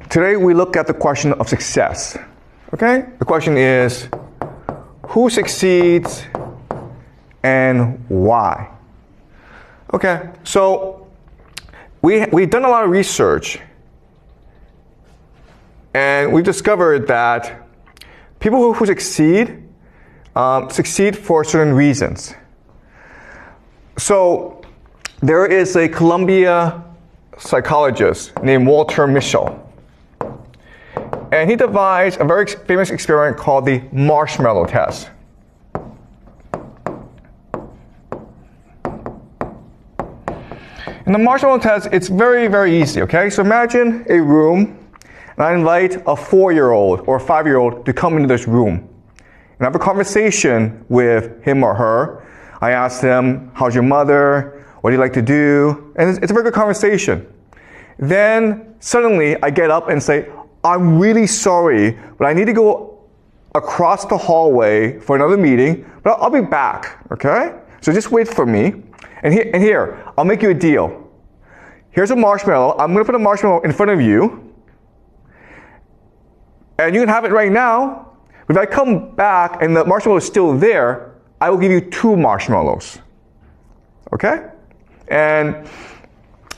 Today we look at the question of success. Okay? The question is, who succeeds and why? Okay, so we've done a lot of research, and we've discovered that people who succeed for certain reasons. So there is a Columbia psychologist named Walter Mischel, and he devised a very famous experiment called the marshmallow test. In the marshmallow test, it's very, very easy, okay? So imagine a room, and I invite a 4-year-old or a 5-year-old to come into this room and have a conversation with him or her. I ask them, how's your mother? What do you like to do? And it's a very good conversation. Then suddenly I get up and say, I'm really sorry, but I need to go across the hallway for another meeting, but I'll be back, okay? So just wait for me. And here, I'll make you a deal. Here's a marshmallow. I'm going to put a marshmallow in front of you. And you can have it right now. But if I come back and the marshmallow is still there, I will give you 2 marshmallows. Okay? And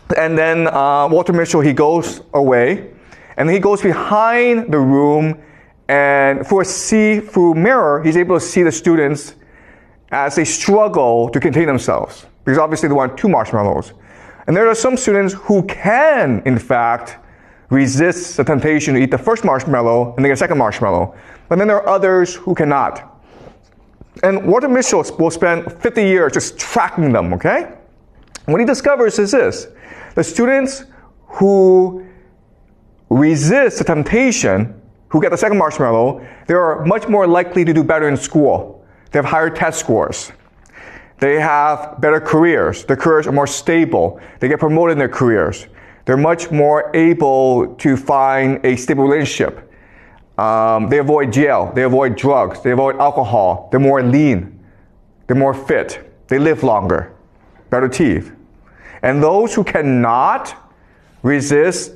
then Walter Mischel, he goes away. And then he goes behind the room. And through a see-through mirror, he's able to see the students as they struggle to contain themselves. Because obviously they want 2 marshmallows. And there are some students who can, in fact, resist the temptation to eat the first marshmallow and then get a second marshmallow. But then there are others who cannot. And Walter Mischel will spend 50 years just tracking them, okay? And what he discovers is this. The students who resist the temptation, who get the second marshmallow, they are much more likely to do better in school. They have higher test scores. They have better careers. Their careers are more stable. They get promoted in their careers. They're much more able to find a stable relationship. They avoid jail. They avoid drugs. They avoid alcohol. They're more lean. They're more fit. They live longer. Better teeth. And those who cannot resist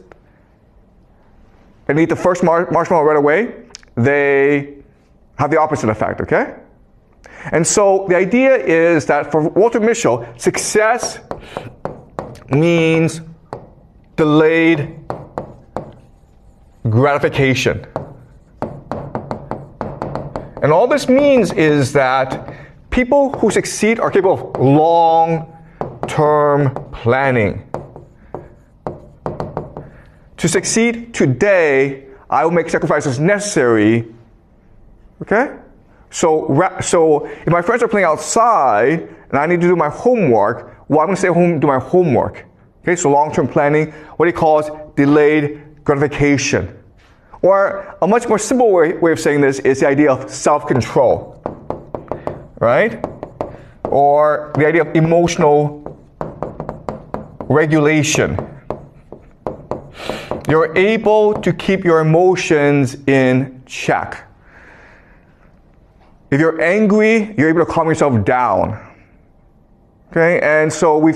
and eat the first marshmallow right away, they have the opposite effect, okay? And so the idea is that for Walter Mischel, success means delayed gratification. And all this means is that people who succeed are capable of long-term planning. To succeed today, I will make sacrifices necessary, okay? So if my friends are playing outside and I need to do my homework, well, I'm going to stay home and do my homework. Okay, so long-term planning, what he calls delayed gratification. Or a much more simple way of saying this is the idea of self-control, right? Or the idea of emotional regulation. You're able to keep your emotions in check. If you're angry, you're able to calm yourself down. Okay, and so we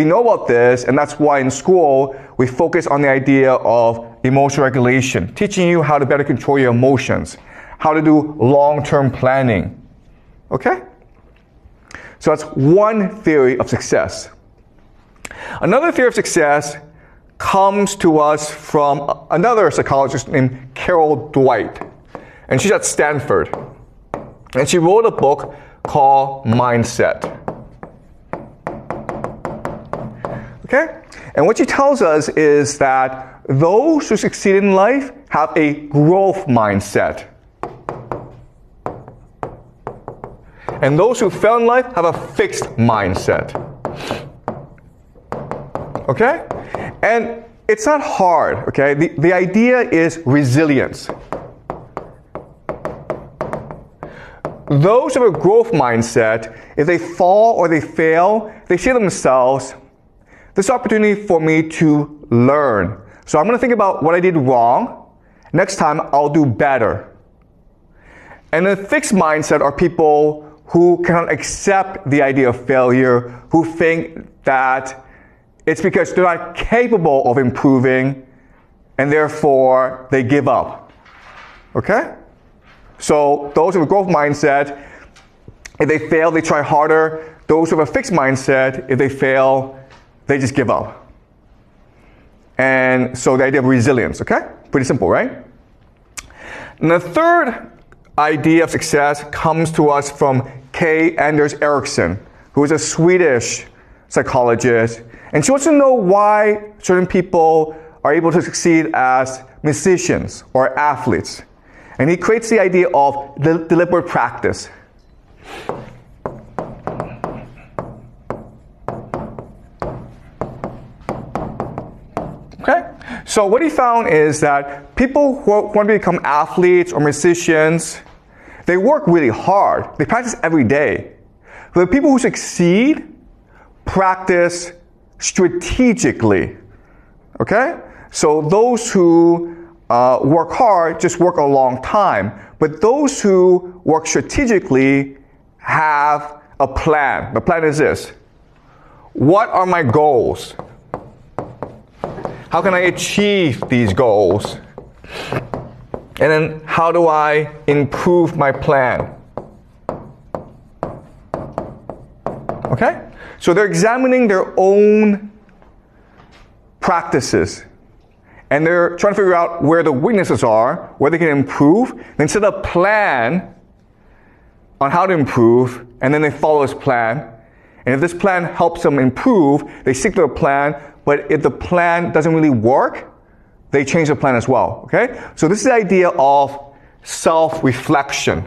know about this, and that's why in school we focus on the idea of emotional regulation, teaching you how to better control your emotions, how to do long-term planning. Okay? So that's one theory of success. Another theory of success comes to us from another psychologist named Carol Dweck, and she's at Stanford. And she wrote a book called Mindset. Okay? And what she tells us is that those who succeed in life have a growth mindset. And those who fail in life have a fixed mindset. Okay? And it's not hard, okay? The idea is resilience. Those who have a growth mindset, if they fall or they fail, they say to themselves, this opportunity for me to learn. So I'm going to think about what I did wrong. Next time, I'll do better. And a fixed mindset are people who cannot accept the idea of failure, who think that it's because they're not capable of improving, and therefore they give up. Okay? So those with a growth mindset, if they fail, they try harder. Those with a fixed mindset, if they fail, they just give up. And so the idea of resilience, okay? Pretty simple, right? And the third idea of success comes to us from K. Anders Ericsson, who is a Swedish psychologist. And she wants to know why certain people are able to succeed as musicians or athletes. And he creates the idea of deliberate practice. Okay? So what he found is that people who want to become athletes or musicians, they work really hard. They practice every day. But the people who succeed practice strategically. Okay? So those who work hard just work a long time. But those who work strategically have a plan. The plan is this. What are my goals? How can I achieve these goals? And then how do I improve my plan? Okay? So they're examining their own practices. And they're trying to figure out where the weaknesses are, where they can improve, then set a plan on how to improve, and then they follow this plan. And if this plan helps them improve, they stick to the plan. But if the plan doesn't really work, they change the plan as well, okay? So this is the idea of self-reflection.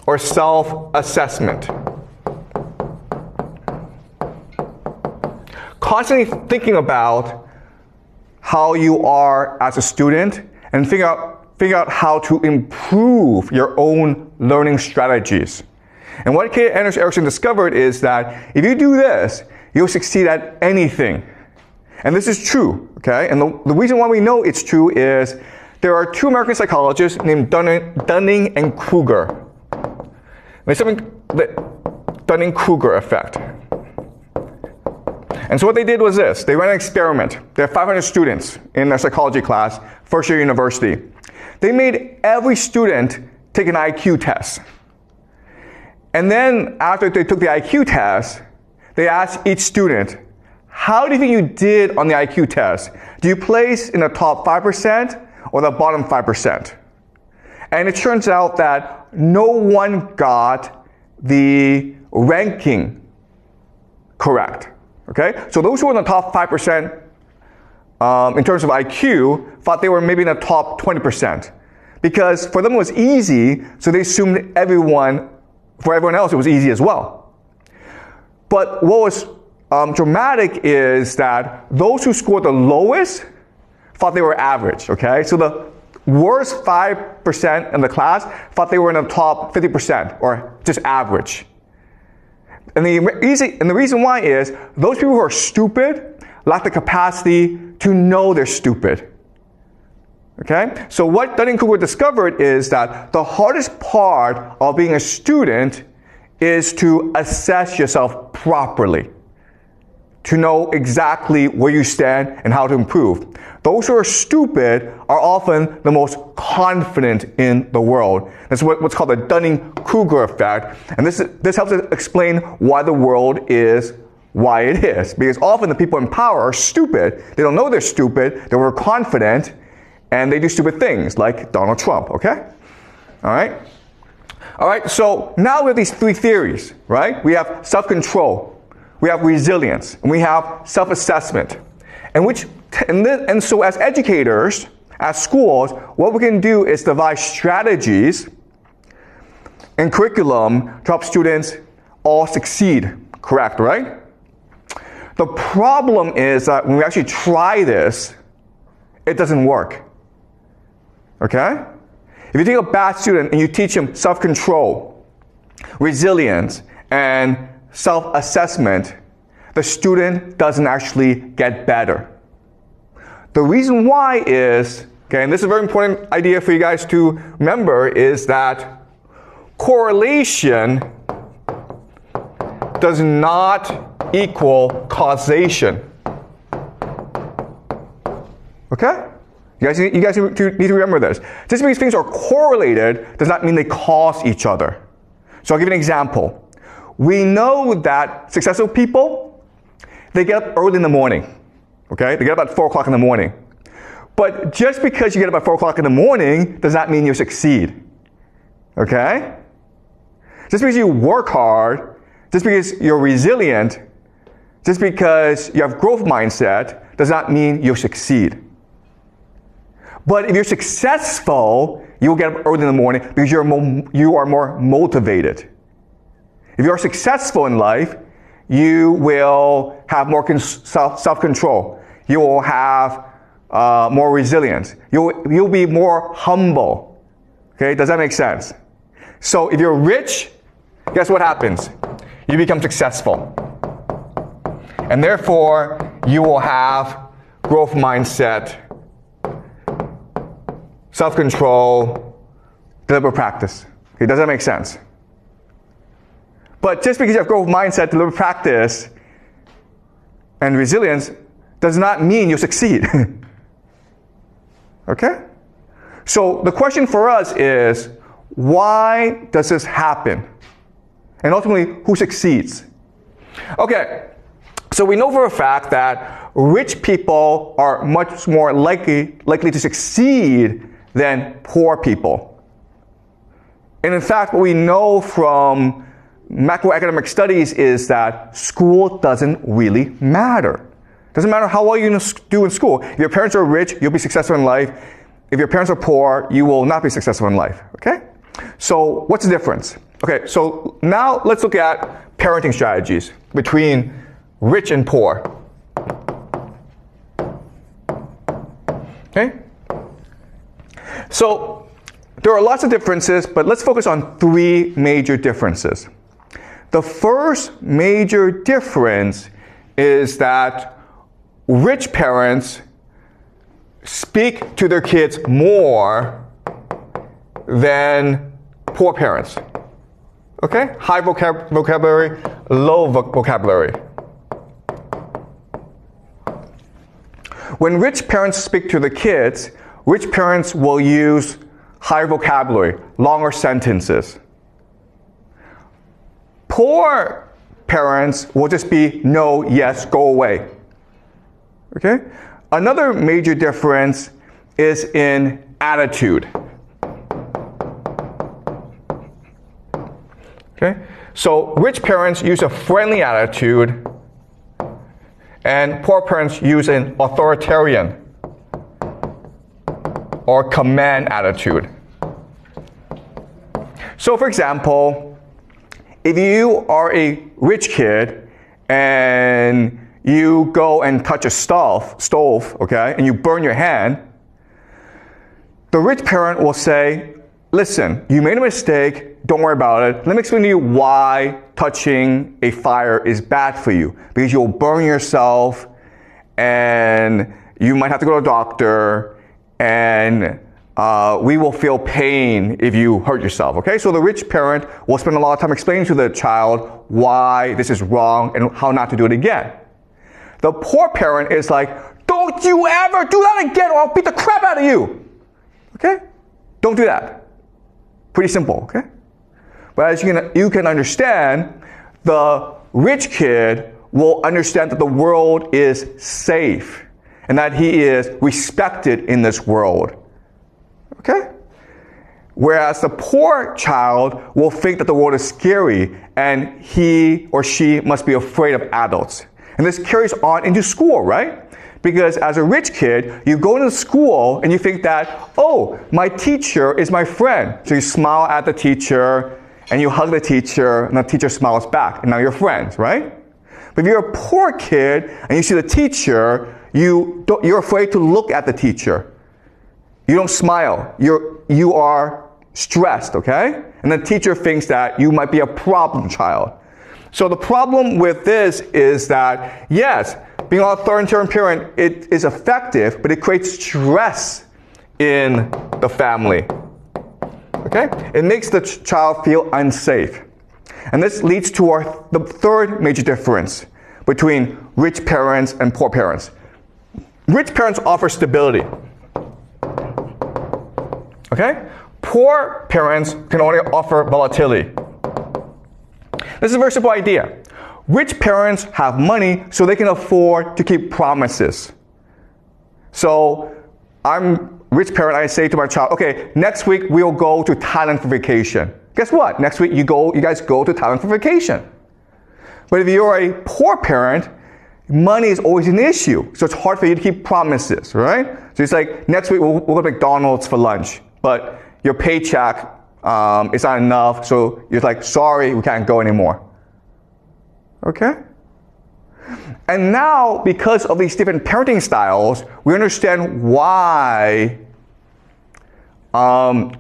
Or self-assessment. Constantly thinking about how you are as a student and figure out how to improve your own learning strategies. And what K. Anders Ericsson discovered is that if you do this, you'll succeed at anything. And this is true, okay? And the reason why we know it's true is there are two American psychologists named Dunning and Kruger. There's something, the Dunning-Kruger effect. And so what they did was this. They ran an experiment. They had 500 students in their psychology class, first year university. They made every student take an IQ test. And then after they took the IQ test, they asked each student, how do you think you did on the IQ test? Do you place in the top 5% or the bottom 5%? And it turns out that no one got the ranking correct. Okay? So those who were in the top 5% in terms of IQ thought they were maybe in the top 20%. Because for them it was easy, so they assumed for everyone else it was easy as well. But what was dramatic is that those who scored the lowest thought they were average, okay? So the worst 5% in the class thought they were in the top 50% or just average. And the reason why is those people who are stupid lack the capacity to know they're stupid. Okay? So what Dunning-Kruger discovered is that the hardest part of being a student is to assess yourself properly, to know exactly where you stand and how to improve. Those who are stupid are often the most confident in the world. That's what's called the Dunning-Kruger effect. And this helps us explain why the world is why it is. Because often the people in power are stupid. They don't know they're stupid. They're overconfident. And they do stupid things like Donald Trump, okay? All right? All right, so now we have these three theories, right? We have self-control, we have resilience, and we have self-assessment. And so as educators, as schools, what we can do is devise strategies and curriculum to help students all succeed, correct, right? The problem is that when we actually try this, it doesn't work. Okay? If you take a bad student and you teach him self-control, resilience, and self-assessment, the student doesn't actually get better. The reason why is, okay, and this is a very important idea for you guys to remember, is that correlation does not equal causation. Okay? You guys need to remember this. Just because things are correlated does not mean they cause each other. So I'll give you an example. We know that successful people, they get up early in the morning. Okay? They get up at 4 o'clock in the morning. But just because you get up at 4 o'clock in the morning does not mean you succeed. Okay? Just because you work hard, just because you're resilient, just because you have growth mindset does not mean you'll succeed. But if you're successful, you will get up early in the morning because you are more motivated. If you are successful in life, you will have more self-control. You will have more resilience. You'll be more humble. Okay, does that make sense? So if you're rich, guess what happens? You become successful. And therefore, you will have growth mindset, self-control, deliberate practice. Okay, does that make sense? But just because you have growth mindset, deliberate practice, and resilience does not mean you'll succeed. Okay? So the question for us is, why does this happen? And ultimately, who succeeds? Okay, so we know for a fact that rich people are much more likely to succeed than poor people. And in fact, what we know from macroeconomic studies is that school doesn't really matter. Doesn't matter how well you do in school. If your parents are rich, you'll be successful in life. If your parents are poor, you will not be successful in life. Okay? So what's the difference? Okay, so now let's look at parenting strategies between rich and poor. Okay? So there are lots of differences, but let's focus on 3 major differences. The first major difference is that rich parents speak to their kids more than poor parents. Okay? High vocabulary, low vocabulary. When rich parents speak to the kids, rich parents will use higher vocabulary, longer sentences. Poor parents will just be no, yes, go away. Okay? Another major difference is in attitude. Okay? So rich parents use a friendly attitude and poor parents use an authoritarian or command attitude. So for example, if you are a rich kid and you go and touch a stove, okay, and you burn your hand, the rich parent will say, listen, you made a mistake, don't worry about it. Let me explain to you why touching a fire is bad for you. Because you'll burn yourself and you might have to go to a doctor and we will feel pain if you hurt yourself, okay? So the rich parent will spend a lot of time explaining to the child why this is wrong and how not to do it again. The poor parent is like, don't you ever do that again or I'll beat the crap out of you, okay? Don't do that. Pretty simple, okay? But as you can understand, the rich kid will understand that the world is safe and that he is respected in this world. Okay? Whereas the poor child will think that the world is scary and he or she must be afraid of adults. And this carries on into school, right? Because as a rich kid, you go into school and you think that, oh, my teacher is my friend. So you smile at the teacher and you hug the teacher and the teacher smiles back and now you're friends, right? But if you're a poor kid and you see the teacher, you're afraid to look at the teacher. You don't smile. You are stressed, okay? And the teacher thinks that you might be a problem child. So the problem with this is that, yes, being an authoritarian parent, it is effective, but it creates stress in the family. Okay? It makes the child feel unsafe. And this leads to the third major difference between rich parents and poor parents. Rich parents offer stability. Okay? Poor parents can only offer volatility. This is a very simple idea. Rich parents have money so they can afford to keep promises. So I'm a rich parent, I say to my child, okay, next week we'll go to Thailand for vacation. Guess what? Next week you guys go to Thailand for vacation. But if you're a poor parent, money is always an issue. So it's hard for you to keep promises, right? So it's like, next week we'll go to McDonald's for lunch. But your paycheck is not enough, so you're like, sorry, we can't go anymore. Okay? And now, because of these different parenting styles, we understand why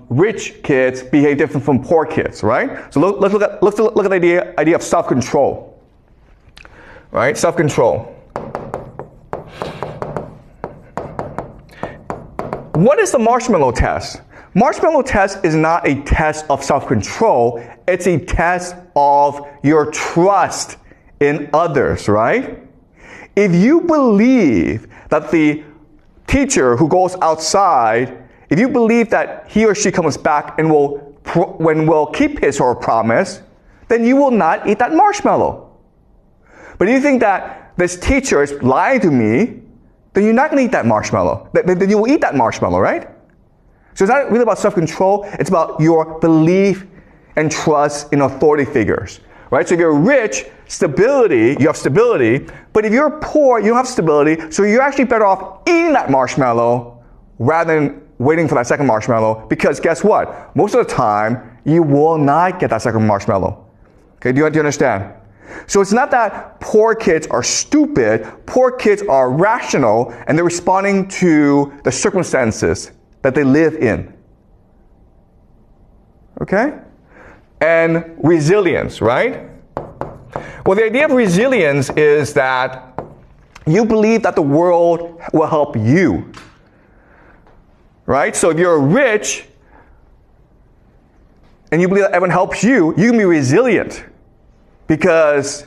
rich kids behave different from poor kids, right? So let's look at the idea of self-control, right? Self-control. What is the marshmallow test? Marshmallow test is not a test of self-control. It's a test of your trust in others, right? If you believe that the teacher who goes outside, if you believe that he or she comes back and will keep his or her promise, then you will not eat that marshmallow. But if you think that this teacher is lying to me, then you're not going to eat that marshmallow. Then you will eat that marshmallow, right? So it's not really about self-control, it's about your belief and trust in authority figures, right? So if you're rich, you have stability, but if you're poor, you don't have stability, so you're actually better off eating that marshmallow rather than waiting for that second marshmallow, because guess what? Most of the time, you will not get that second marshmallow. Okay, do you understand? So it's not that poor kids are stupid, poor kids are rational, and they're responding to the circumstances that they live in. Okay? And resilience, right? Well, the idea of resilience is that you believe that the world will help you. Right? So if you're rich and you believe that everyone helps you, you can be resilient. Because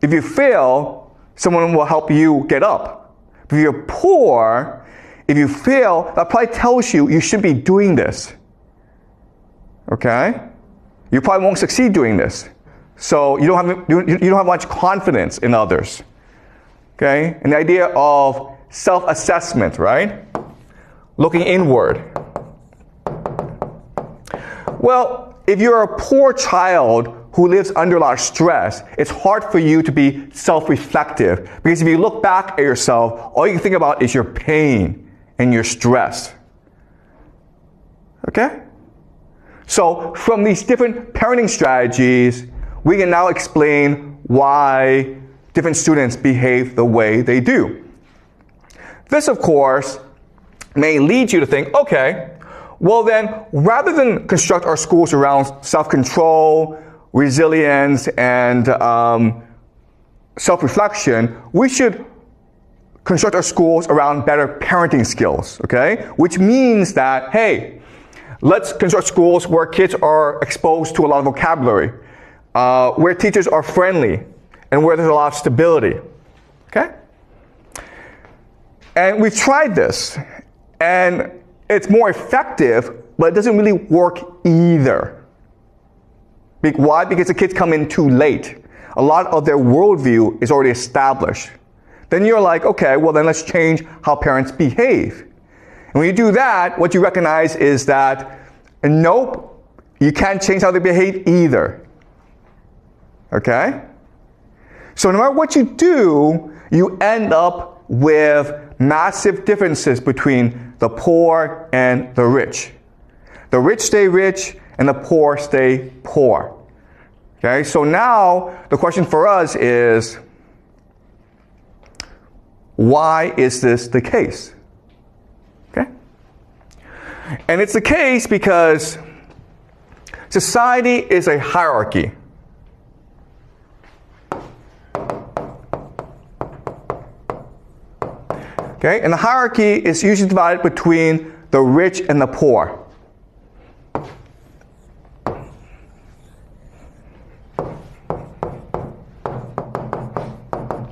if you fail, someone will help you get up. But if you're poor, if you fail, that probably tells you shouldn't be doing this. Okay? You probably won't succeed doing this. So you don't have much confidence in others. Okay? And the idea of self-assessment, right? Looking inward. Well, if you're a poor child who lives under a lot of stress, it's hard for you to be self-reflective. Because if you look back at yourself, all you can think about is your pain and your stress. Okay? So from these different parenting strategies, we can now explain why different students behave the way they do. This, of course, may lead you to think, okay, well then, rather than construct our schools around self-control, resilience, and self-reflection, we should construct our schools around better parenting skills, okay? Which means that, hey, let's construct schools where kids are exposed to a lot of vocabulary, where teachers are friendly, and where there's a lot of stability, okay? And we've tried this, and it's more effective, but it doesn't really work either. Why? Because the kids come in too late. A lot of their worldview is already established. Then you're like, okay, well then let's change how parents behave. And when you do that, what you recognize is that, nope, you can't change how they behave either. Okay? So no matter what you do, you end up with massive differences between the poor and the rich. The rich stay rich and the poor stay poor. Okay, so now the question for us is, why is this the case? Okay? And it's the case because society is a hierarchy. Okay, and the hierarchy is usually divided between the rich and the poor.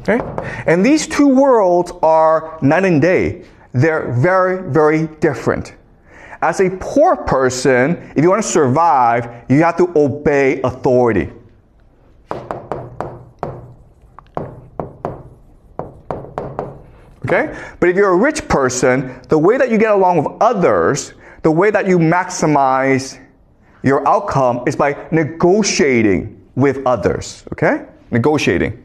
Okay? And these two worlds are night and day. They're very, very different. As a poor person, if you want to survive, you have to obey authority. Okay? But if you're a rich person, the way that you get along with others, the way that you maximize your outcome is by negotiating with others. Okay? Negotiating.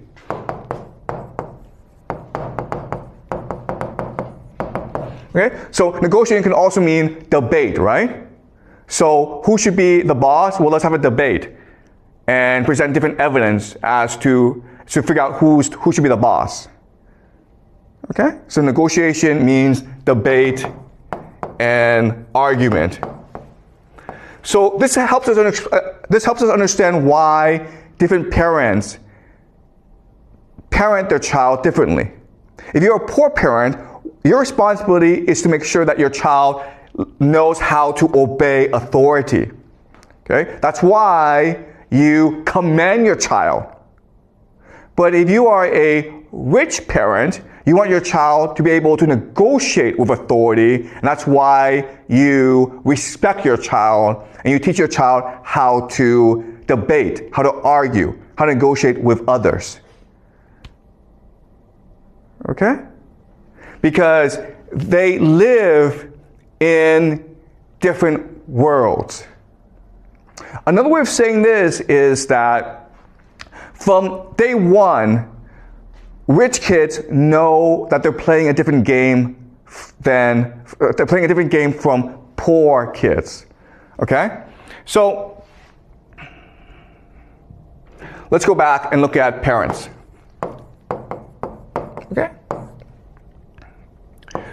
Okay? So negotiating can also mean debate, right? So who should be the boss? Well, let's have a debate and present different evidence as to figure out who should be the boss. Okay? So negotiation means debate and argument. So this helps us understand why different parents parent their child differently. If you're a poor parent, your responsibility is to make sure that your child knows how to obey authority. Okay? That's why you command your child. But if you are a rich parent, you want your child to be able to negotiate with authority, and that's why you respect your child and you teach your child how to debate, how to argue, how to negotiate with others. Okay? Because they live in different worlds. Another way of saying this is that from day one, rich kids know that they're playing a different game from poor kids. Okay? So let's go back and look at parents. Okay?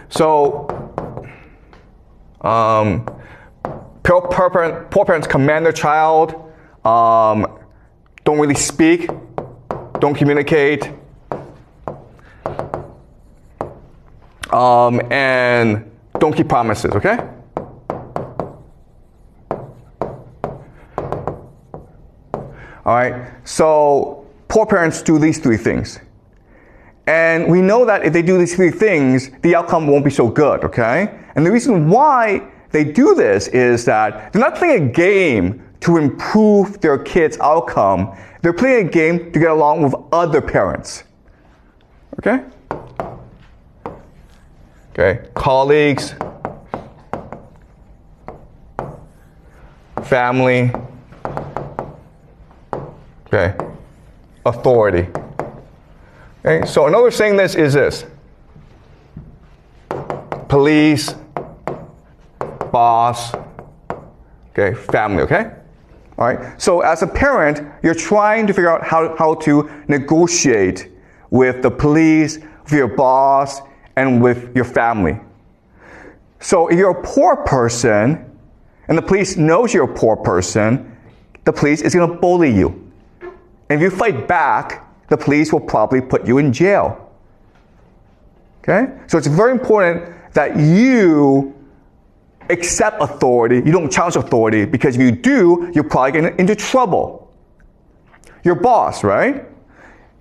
So poor parents command their child, don't really speak, don't communicate, and don't keep promises, okay? All right, so poor parents do these three things. And we know that if they do these three things, the outcome won't be so good, okay? And the reason why they do this is that they're not playing a game to improve their kids' outcome. They're playing a game to get along with other parents, okay? Okay, colleagues, family, okay, authority. Okay, so another way of saying this is this: police, boss, okay, family, okay? All right, so as a parent, you're trying to figure out how to negotiate with the police, with your boss, and with your family. So if you're a poor person, and the police knows you're a poor person, the police is gonna bully you. And if you fight back, the police will probably put you in jail. Okay? So it's very important that you accept authority, you don't challenge authority, because if you do, you're probably getting into trouble. Your boss, right?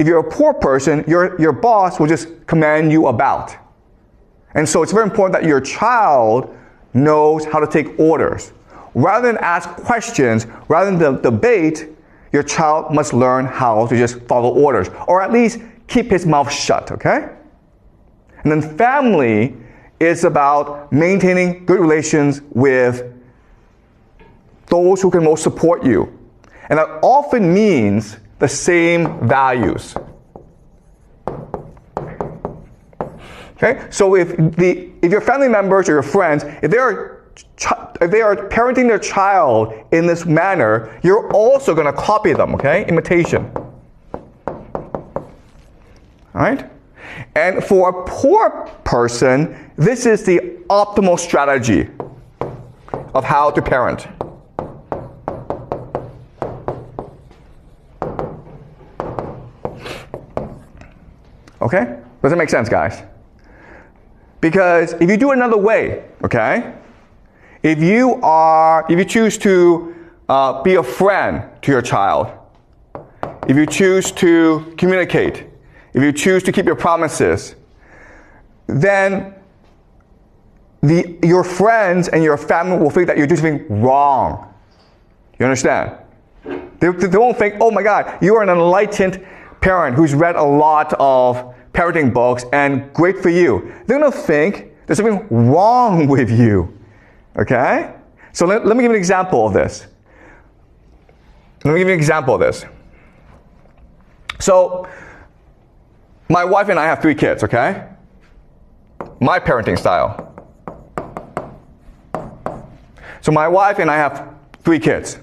If you're a poor person, your boss will just command you about. And so it's very important that your child knows how to take orders. Rather than ask questions, rather than debate, your child must learn how to just follow orders, or at least keep his mouth shut, okay? And then family is about maintaining good relations with those who can most support you. And that often means the same values. Okay? So if your family members or your friends, if they are parenting their child in this manner, you're also going to copy them, okay? Imitation. All right? And for a poor person, this is the optimal strategy of how to parent. Okay? Does that make sense, guys? Because if you do it another way, okay? If you choose to be a friend to your child, if you choose to communicate, if you choose to keep your promises, then your friends and your family will think that you're doing something wrong. You understand? They won't think, oh my God, you are an enlightened parent who's read a lot of parenting books and great for you. They're going to think there's something wrong with you. Okay? So let me give you an example of this. So, my wife and I have 3 kids, okay? My parenting style. So my wife and I have 3 kids.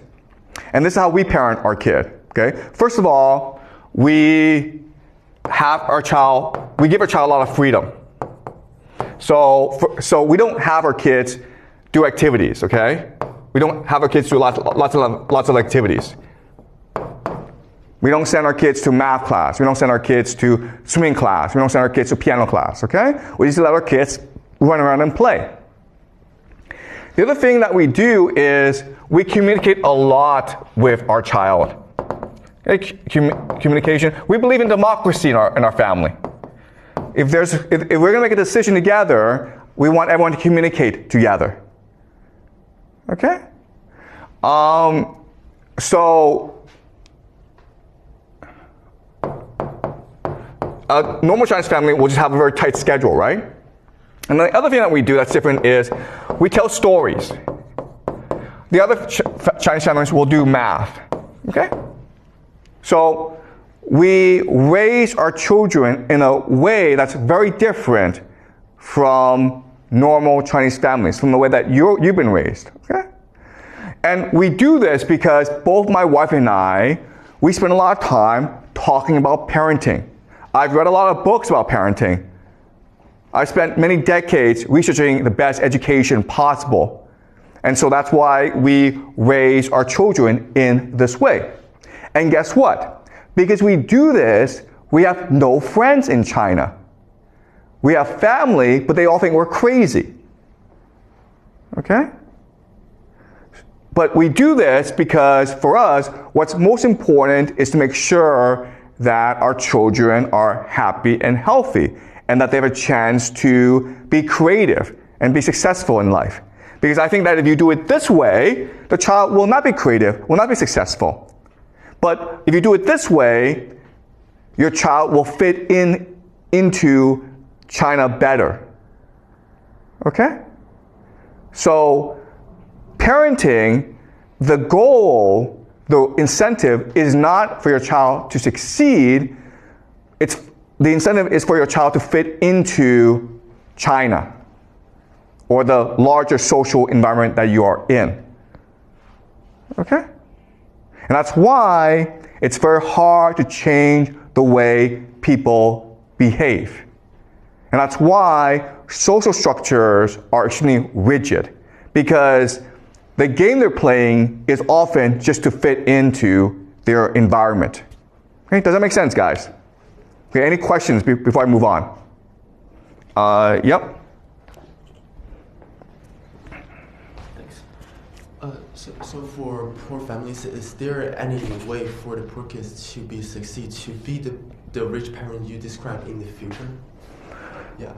And this is how we parent our kid, okay? First of all, we give our child a lot of freedom. So we don't have our kids do activities, okay? We don't have our kids do lots of activities. We don't send our kids to math class. We don't send our kids to swimming class. We don't send our kids to piano class, okay? We just let our kids run around and play. The other thing that we do is we communicate a lot with our child. Okay? Communication. We believe in democracy in our family. If we're going to make a decision together, we want everyone to communicate together. Okay? So a normal Chinese family will just have a very tight schedule, right? And the other thing that we do that's different is we tell stories. The other Chinese families will do math, okay? So we raise our children in a way that's very different from normal Chinese families, from the way that you've been raised, okay? And we do this because both my wife and I, we spend a lot of time talking about parenting. I've read a lot of books about parenting. I spent many decades researching the best education possible. And so that's why we raise our children in this way. And guess what? Because we do this, we have no friends in China. We have family, but they all think we're crazy. Okay? But we do this because for us, what's most important is to make sure that our children are happy and healthy, and that they have a chance to be creative and be successful in life. Because I think that if you do it this way, the child will not be creative, will not be successful. But if you do it this way, your child will fit into China better. Okay? So, parenting, the goal, the incentive is not for your child to succeed. The incentive is for your child to fit into China or the larger social environment that you are in. Okay? And that's why it's very hard to change the way people behave. And that's why social structures are extremely rigid, because the game they're playing is often just to fit into their environment. Okay, does that make sense, guys? Okay, any questions before I move on? Yep. Thanks. So for poor families, is there any way for the poor kids to succeed, to be the rich parent you described in the future? Yeah.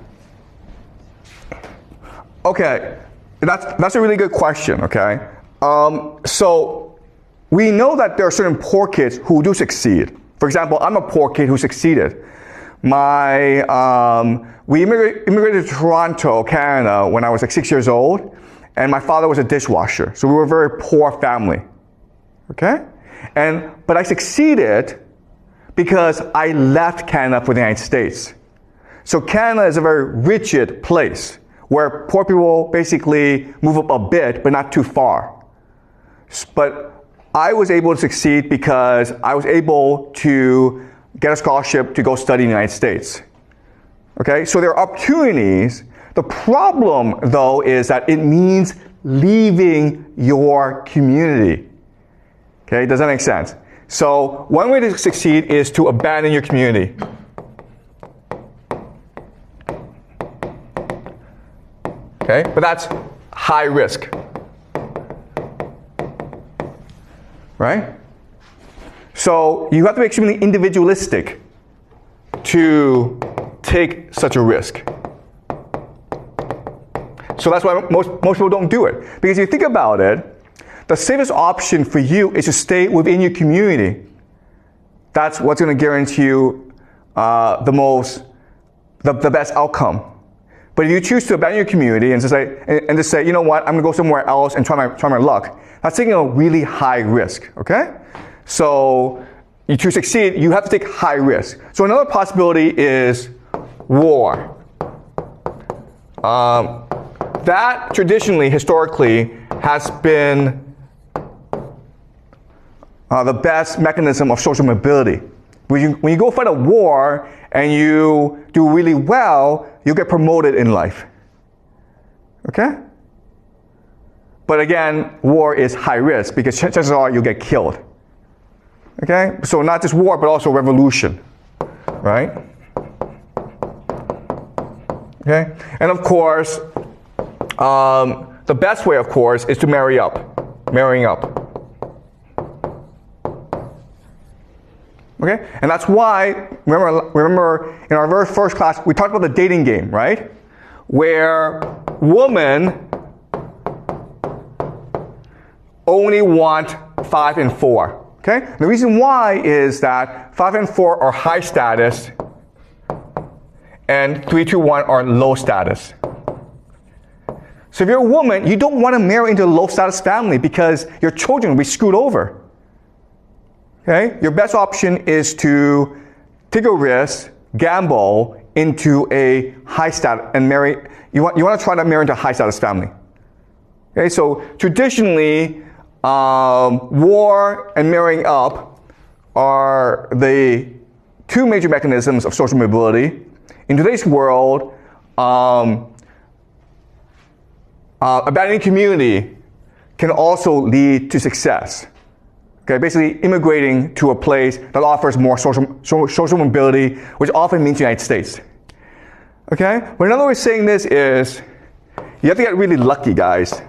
Okay, that's a really good question, okay? So we know that there are certain poor kids who do succeed. For example, I'm a poor kid who succeeded. We immigrated to Toronto, Canada when I was like 6 years old, and my father was a dishwasher. So we were a very poor family, okay? But I succeeded because I left Canada for the United States. So Canada is a very rigid place where poor people basically move up a bit, but not too far. But I was able to succeed because I was able to get a scholarship to go study in the United States. Okay, so there are opportunities. The problem, though, is that it means leaving your community. Okay, does that make sense? So one way to succeed is to abandon your community. Okay, but that's high risk. Right? So you have to be extremely individualistic to take such a risk. So that's why most people don't do it. Because if you think about it, the safest option for you is to stay within your community. That's what's going to guarantee you the best outcome. But if you choose to abandon your community and just say, you know what, I'm going to go somewhere else and try my luck, that's taking a really high risk, okay? So to succeed, you have to take high risk. So another possibility is war. That traditionally, historically, has been the best mechanism of social mobility. When you go fight a war and you do really well, you'll get promoted in life. Okay? But again, war is high risk because chances are you'll get killed. Okay? So not just war, but also revolution. Right? Okay? And of course, the best way, of course, is to marrying up. Okay? And that's why, remember in our very first class, we talked about the dating game, right? Where women only want 5 and 4. Okay? The reason why is that 5 and 4 are high status and 3, 2, 1 are low status. So if you're a woman, you don't want to marry into a low status family because your children will be screwed over. Okay? Your best option is to take a risk, gamble into a high status and marry. You want to try to marry into a high status family. Okay? So traditionally, war and marrying up are the two major mechanisms of social mobility. In today's world, abandoning community can also lead to success. Okay, basically immigrating to a place that offers more social mobility, which often means the United States. Okay, but another way of saying this is you have to get really lucky, guys.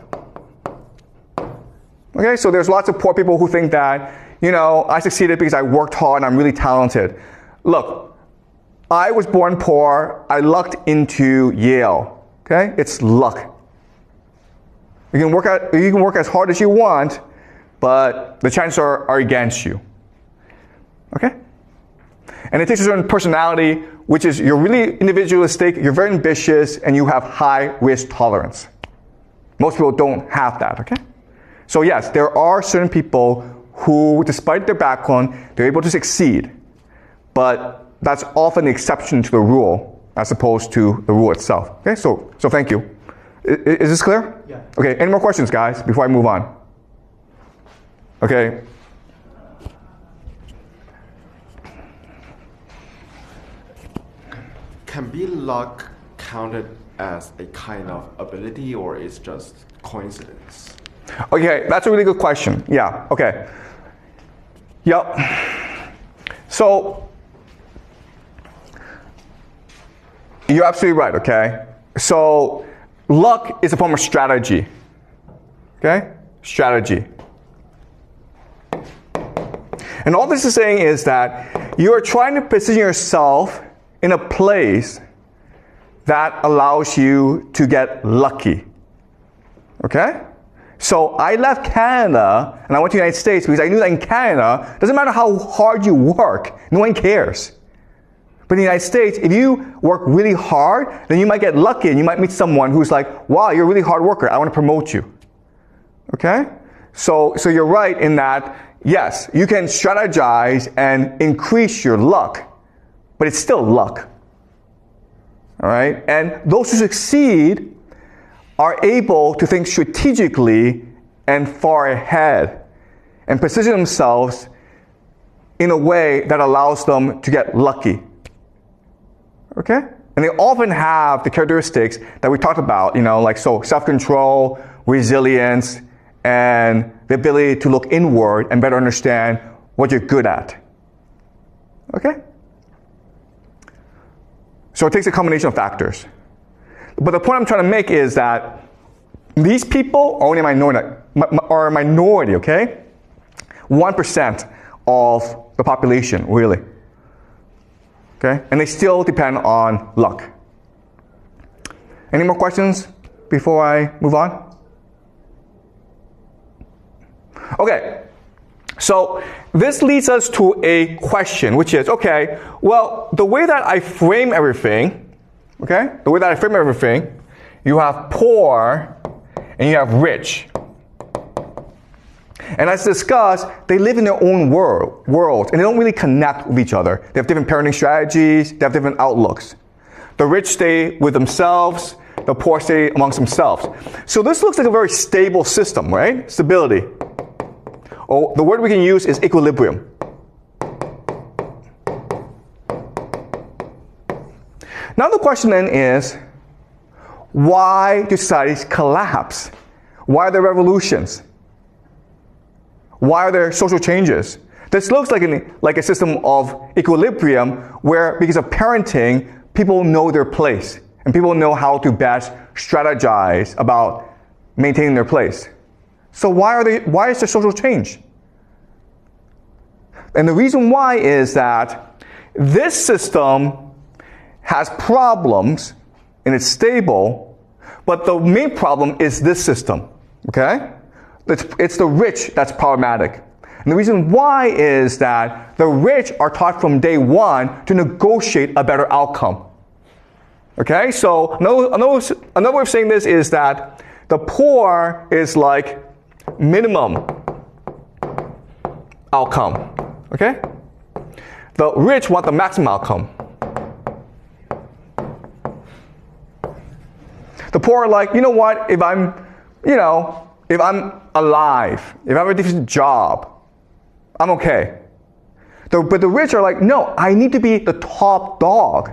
Okay, so there's lots of poor people who think that, you know, I succeeded because I worked hard and I'm really talented. Look, I was born poor. I lucked into Yale. Okay, it's luck. You can work as hard as you want, but the chances are against you. Okay? And it takes a certain personality, which is you're really individualistic, you're very ambitious, and you have high risk tolerance. Most people don't have that, okay? So yes, there are certain people who, despite their background, they're able to succeed. But that's often the exception to the rule, as opposed to the rule itself. Okay, so thank you. Is this clear? Yeah. Okay, any more questions, guys, before I move on? Okay. Can be luck counted as a kind of ability, or is just coincidence? Okay, that's a really good question. Yeah, okay. Yep. So, you're absolutely right, okay? So, luck is a form of strategy. Okay? Strategy. And all this is saying is that you are trying to position yourself in a place that allows you to get lucky. Okay? So I left Canada and I went to the United States because I knew that in Canada, it doesn't matter how hard you work, no one cares. But in the United States, if you work really hard, then you might get lucky and you might meet someone who's like, wow, you're a really hard worker, I want to promote you. Okay? So you're right in that, yes, you can strategize and increase your luck, but it's still luck. All right? And those who succeed are able to think strategically and far ahead and position themselves in a way that allows them to get lucky. Okay? And they often have the characteristics that we talked about, you know, like self-control, resilience, and the ability to look inward and better understand what you're good at. Okay? So it takes a combination of factors. But the point I'm trying to make is that these people are only a minority, okay? 1% of the population, really. Okay? And they still depend on luck. Any more questions before I move on? Okay. So this leads us to a question, which is, okay, well, the way that I frame everything, you have poor and you have rich. And as discussed, they live in their own worlds, and they don't really connect with each other. They have different parenting strategies, they have different outlooks. The rich stay with themselves, the poor stay amongst themselves. So this looks like a very stable system, right? Stability. Or the word we can use is equilibrium. Now the question then is, why do societies collapse? Why are there revolutions? Why are there social changes? This looks like a system of equilibrium where, because of parenting, people know their place and people know how to best strategize about maintaining their place. So why is there social change? And the reason why is that this system has problems and it's stable, but the main problem is this system, okay? It's the rich that's problematic. And the reason why is that the rich are taught from day one to negotiate a better outcome. Okay, so another way of saying this is that the poor is like minimum outcome. Okay? The rich want the maximum outcome. The poor are like, you know what, if I'm alive, if I have a decent job, I'm okay. But the rich are like, no, I need to be the top dog.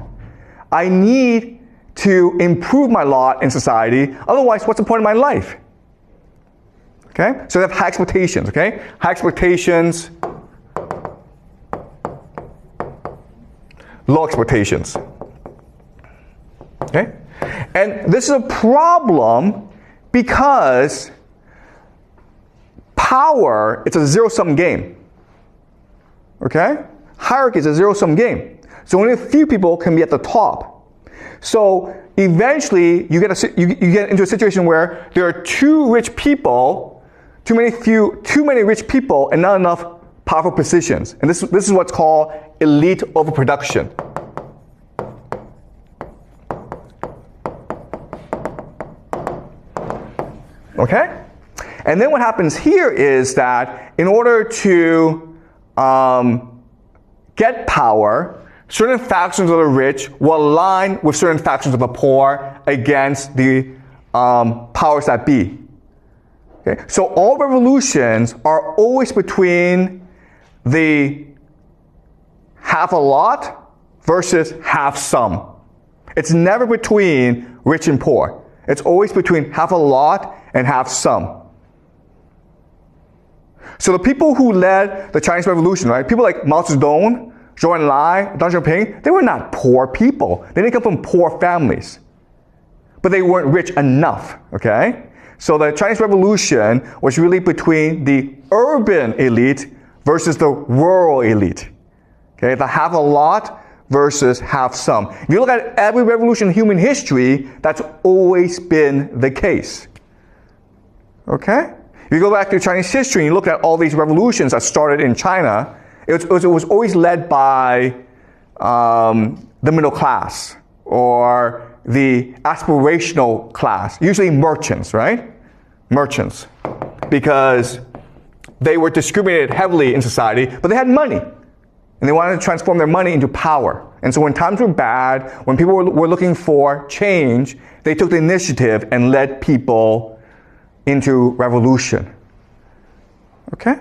I need to improve my lot in society. Otherwise, what's the point of my life? Okay? So they have high expectations, okay? High expectations, low expectations. Okay? And this is a problem because power, it's a zero-sum game. Okay? Hierarchy is a zero-sum game. So only a few people can be at the top. So eventually you get into a situation where there are too many rich people and not enough powerful positions. And this is what's called elite overproduction. Okay? And then what happens here is that in order to get power, certain factions of the rich will align with certain factions of the poor against the powers that be. Okay? So all revolutions are always between the half a lot versus half some. It's never between rich and poor. It's always between half a lot and half some. So the people who led the Chinese Revolution, right? People like Mao Zedong, Zhou Enlai, Deng Xiaoping, they were not poor people. They didn't come from poor families. But they weren't rich enough, okay? So the Chinese Revolution was really between the urban elite versus the rural elite. Okay, the half a lot versus half some. If you look at every revolution in human history, that's always been the case. Okay? If you go back to Chinese history and you look at all these revolutions that started in China, it was always led by the middle class or the aspirational class, usually merchants, right? Merchants. Because they were discriminated heavily in society, but they had money. And they wanted to transform their money into power. And so when times were bad, when people were looking for change, they took the initiative and led people into revolution. Okay?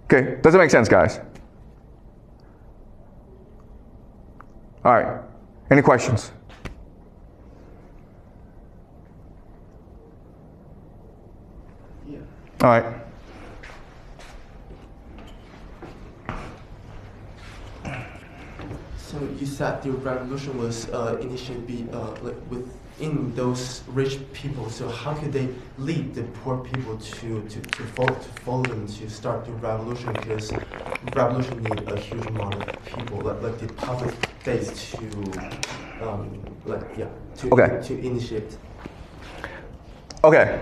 Okay, does it make sense, guys? All right, any questions? Yeah. All right. So you said the revolution was initially within those rich people. So how could they lead the poor people to follow them to start the revolution? Because revolution need a huge amount of people, like the public base to to initiate. Okay.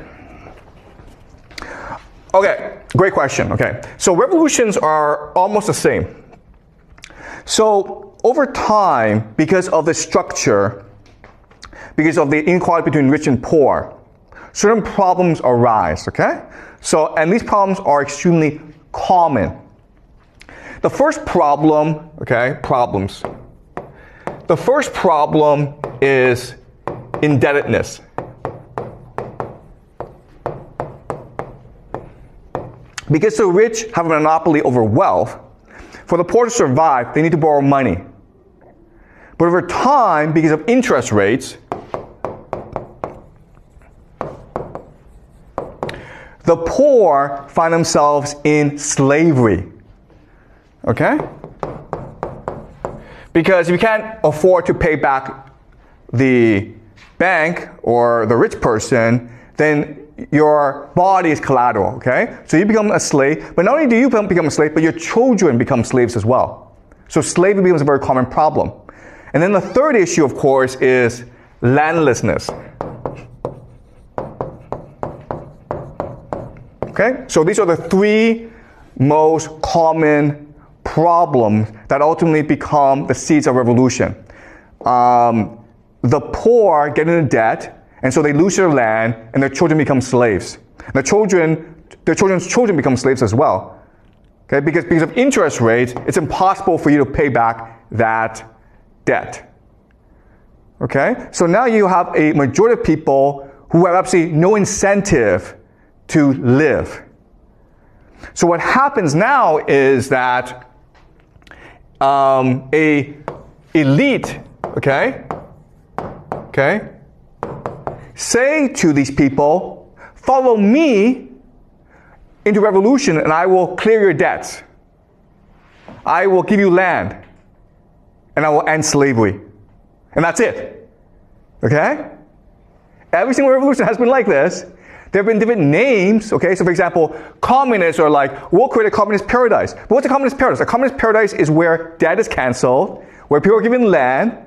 Okay, great question. Okay, so revolutions are almost the same. So over time, because of the structure, because of the inequality between rich and poor, certain problems arise, okay? So, and these problems are extremely common. The first problem, okay, problems. The first problem is indebtedness. Because the rich have a monopoly over wealth, for the poor to survive, they need to borrow money. But over time, because of interest rates, the poor find themselves in slavery. Okay? Because if you can't afford to pay back the bank or the rich person, then your body is collateral, okay? So you become a slave, but not only do you become a slave, but your children become slaves as well. So slavery becomes a very common problem. And then the third issue, of course, is landlessness. Okay? So these are the three most common problems that ultimately become the seeds of revolution. The poor get into debt, and so they lose their land, and their children become slaves. Their children's children become slaves as well. Okay? Because of interest rates, it's impossible for you to pay back that debt. Okay? So now you have a majority of people who have absolutely no incentive to live. So what happens now is that a elite, okay, say to these people, follow me into revolution and I will clear your debts. I will give you land and I will end slavery. And that's it. Okay? Every single revolution has been like this. There have been different names, okay? So for example, communists are like, we'll create a communist paradise. But what's a communist paradise? A communist paradise is where debt is canceled, where people are given land,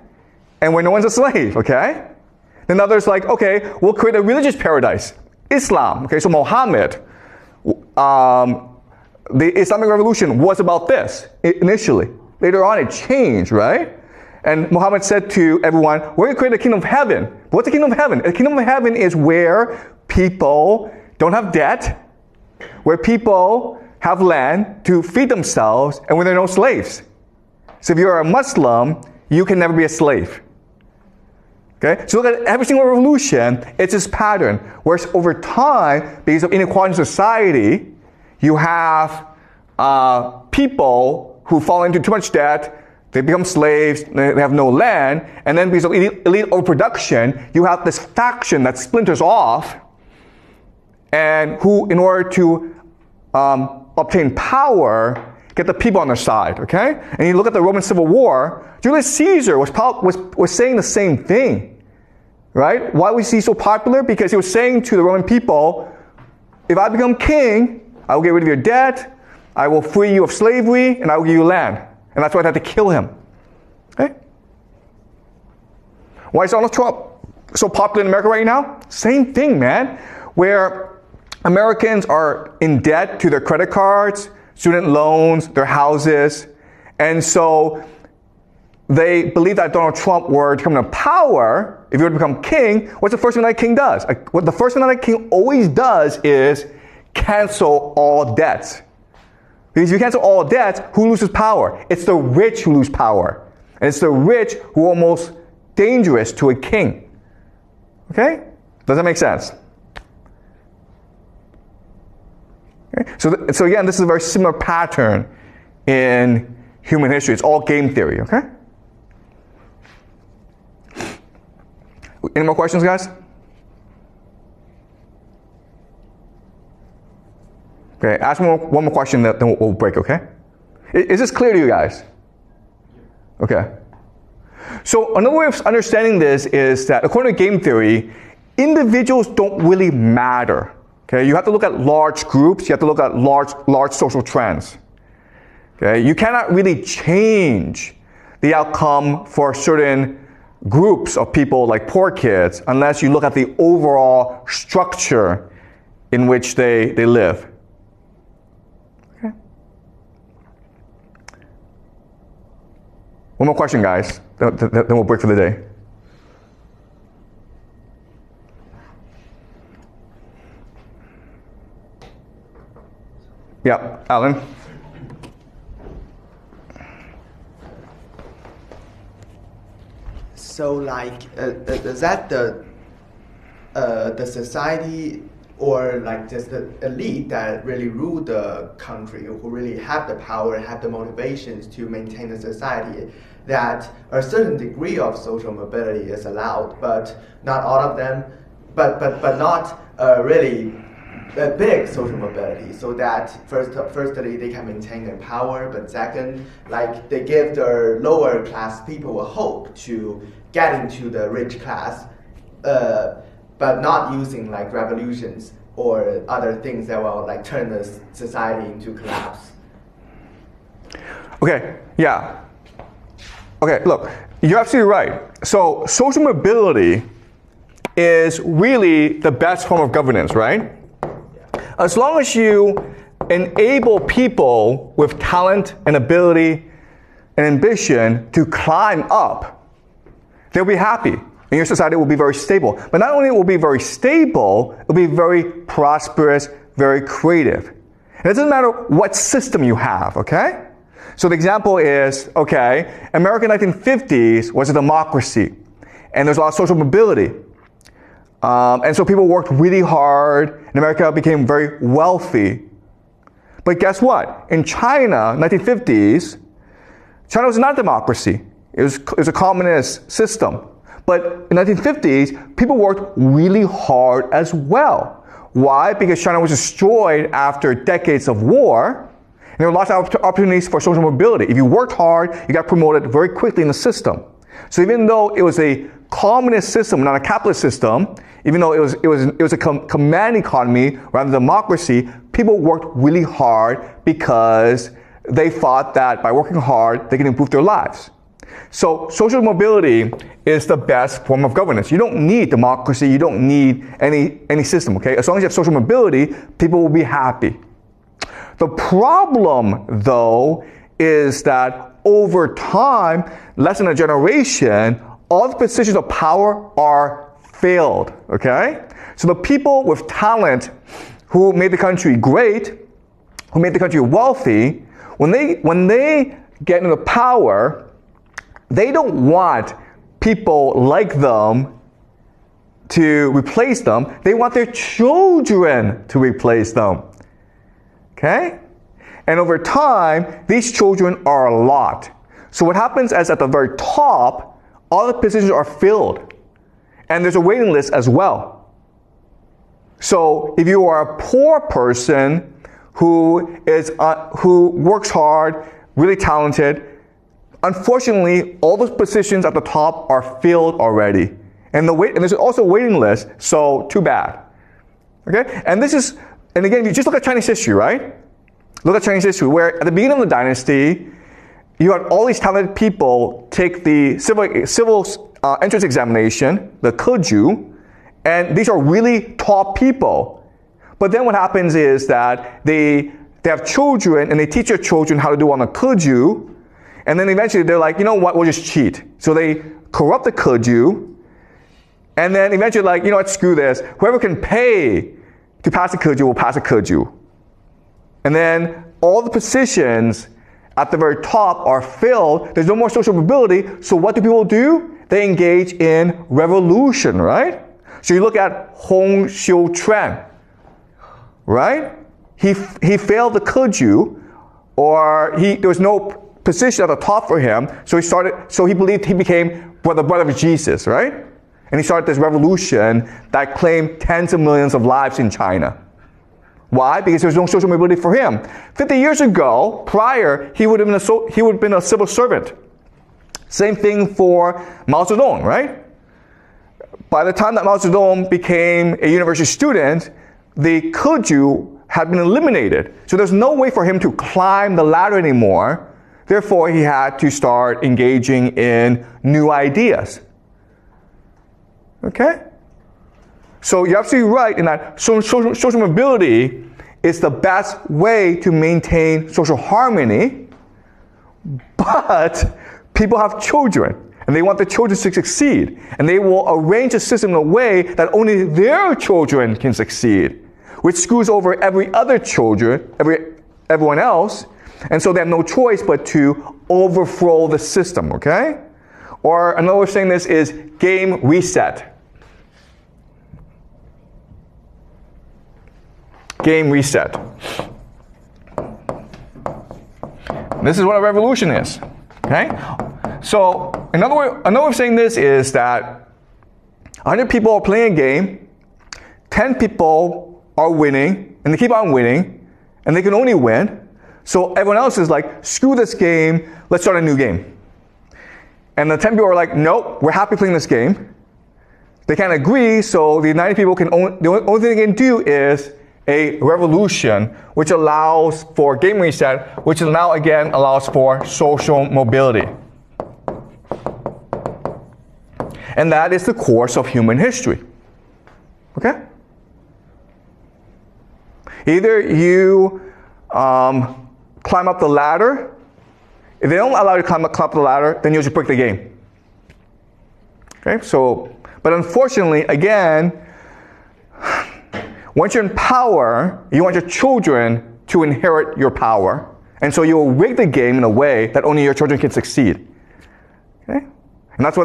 and where no one's a slave, okay? Then others like, okay, we'll create a religious paradise. Islam, okay, so Muhammad, the Islamic Revolution was about this initially. Later on it changed, right? And Muhammad said to everyone, we're going to create a kingdom of heaven. What's the kingdom of heaven? The kingdom of heaven is where people don't have debt, where people have land to feed themselves, and where there are no slaves. So if you're a Muslim, you can never be a slave. Okay? So look at every single revolution, it's this pattern. Whereas over time, because of inequality in society, you have people who fall into too much debt, they become slaves, they have no land, and then because of elite overproduction, you have this faction that splinters off, and who, in order to obtain power, get the people on their side, okay? And you look at the Roman Civil War, Julius Caesar was saying the same thing, right? Why was he so popular? Because he was saying to the Roman people, if I become king, I will get rid of your debt, I will free you of slavery, and I will give you land. And that's why they had to kill him. Okay? Why is Donald Trump so popular in America right now? Same thing, man. Where Americans are in debt to their credit cards, student loans, their houses. And so they believe that Donald Trump were to come to power, if he were to become king, what's the first thing that king does? What the first thing that king always does is cancel all debts. Because if you cancel all debts, who loses power? It's the rich who lose power. And it's the rich who are almost dangerous to a king. Okay? Does that make sense? Okay? So again, this is a very similar pattern in human history. It's all game theory, okay? Any more questions, guys? Okay, ask one more question, then we'll break, okay? Is this clear to you guys? Okay. So another way of understanding this is that according to game theory, individuals don't really matter. Okay, you have to look at large groups, you have to look at large social trends. Okay, you cannot really change the outcome for certain groups of people like poor kids unless you look at the overall structure in which they live. Okay. One more question, guys, then we'll break for the day. Yeah, Alan? So, like, is that the society or like just the elite that really rule the country, who really have the power, have the motivations to maintain the society, that a certain degree of social mobility is allowed, but not all of them, but not really a big social mobility, so that firstly they can maintain their power, but second, like they give their lower class people a hope to get into the rich class, but not using like revolutions or other things that will like turn the society into collapse. Okay, yeah. Okay, look, you're absolutely right. So social mobility is really the best form of governance, right? As long as you enable people with talent and ability and ambition to climb up, they'll be happy, and your society will be very stable. But not only will it be very stable, it will be very prosperous, very creative. And it doesn't matter what system you have, okay? So the example is, okay, America in the 1950s was a democracy, and there's a lot of social mobility. And so people worked really hard, and America became very wealthy. But guess what? In China, 1950s, China was not a democracy. It was a communist system. But in the 1950s, people worked really hard as well. Why? Because China was destroyed after decades of war, and there were lots of opportunities for social mobility. If you worked hard, you got promoted very quickly in the system. So even though it was a communist system, not a capitalist system, even though it was a command economy rather than democracy, people worked really hard because they thought that by working hard, they can improve their lives. So social mobility is the best form of governance. You don't need democracy, you don't need any system, okay? As long as you have social mobility, people will be happy. The problem, though, is that over time, less than a generation, all the positions of power are failed, okay? So the people with talent who made the country great, who made the country wealthy, when they get into power, they don't want people like them to replace them. They want their children to replace them. Okay? And over time, these children are a lot. So what happens is at the very top, all the positions are filled. And there's a waiting list as well. So if you are a poor person who works hard, really talented, unfortunately, all those positions at the top are filled already. And there's also a waiting list, so too bad. Okay? And again, you just look at Chinese history, right? Look at Chinese history, where at the beginning of the dynasty, you had all these talented people take the civil entrance examination, the keju, and these are really top people. But then what happens is that they have children, and they teach their children how to do on the keju, and then eventually they're like, you know what, we'll just cheat. So they corrupt the keju, and then eventually like, you know what, screw this. Whoever can pay to pass the keju will pass the keju. And then all the positions at the very top are filled. There's no more social mobility. So what do people do? They engage in revolution, right? So you look at Hong Xiuquan, right? He failed the keju, or there was no position at the top for him. So he believed he became the brother of Jesus, right? And he started this revolution that claimed tens of millions of lives in China. Why? Because there was no social mobility for him. 50 years ago, prior, he would have been a civil servant. Same thing for Mao Zedong, right? By the time that Mao Zedong became a university student, the Keju had been eliminated. So there's no way for him to climb the ladder anymore. Therefore, he had to start engaging in new ideas. Okay? So you're absolutely right in that social mobility is the best way to maintain social harmony, but people have children, and they want the children to succeed, and they will arrange a system in a way that only their children can succeed, which screws over every other children, everyone else, and so they have no choice but to overthrow the system, okay? Or another way of saying this is game reset. Game reset. This is what a revolution is, okay? So another way of saying this is that 100 people are playing a game, 10 people are winning, and they keep on winning, and they can only win. So everyone else is like, screw this game, let's start a new game. And the 10 people are like, nope, we're happy playing this game. They can't agree, so the 90 people the only thing they can do is a revolution, which allows for game reset, which now again allows for social mobility. And that is the course of human history. Okay? Either you climb up the ladder. If they don't allow you to climb up the ladder, then you just break the game. Okay? So, but unfortunately, again, once you're in power, you want your children to inherit your power. And so you'll rig the game in a way that only your children can succeed. Okay? And that's why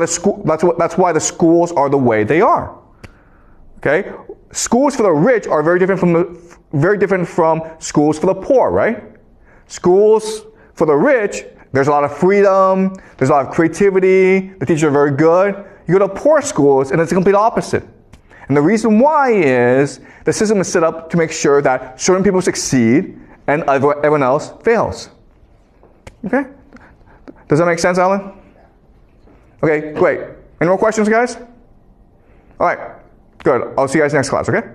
the schools are the way they are. Okay? Schools for the rich are very different from schools for the poor, right? Schools for the rich, there's a lot of freedom, there's a lot of creativity, the teachers are very good. You go to poor schools and it's the complete opposite. And the reason why is the system is set up to make sure that certain people succeed and everyone else fails. Okay? Does that make sense, Alan? Okay, great. Any more questions, guys? All right, good. I'll see you guys next class, okay?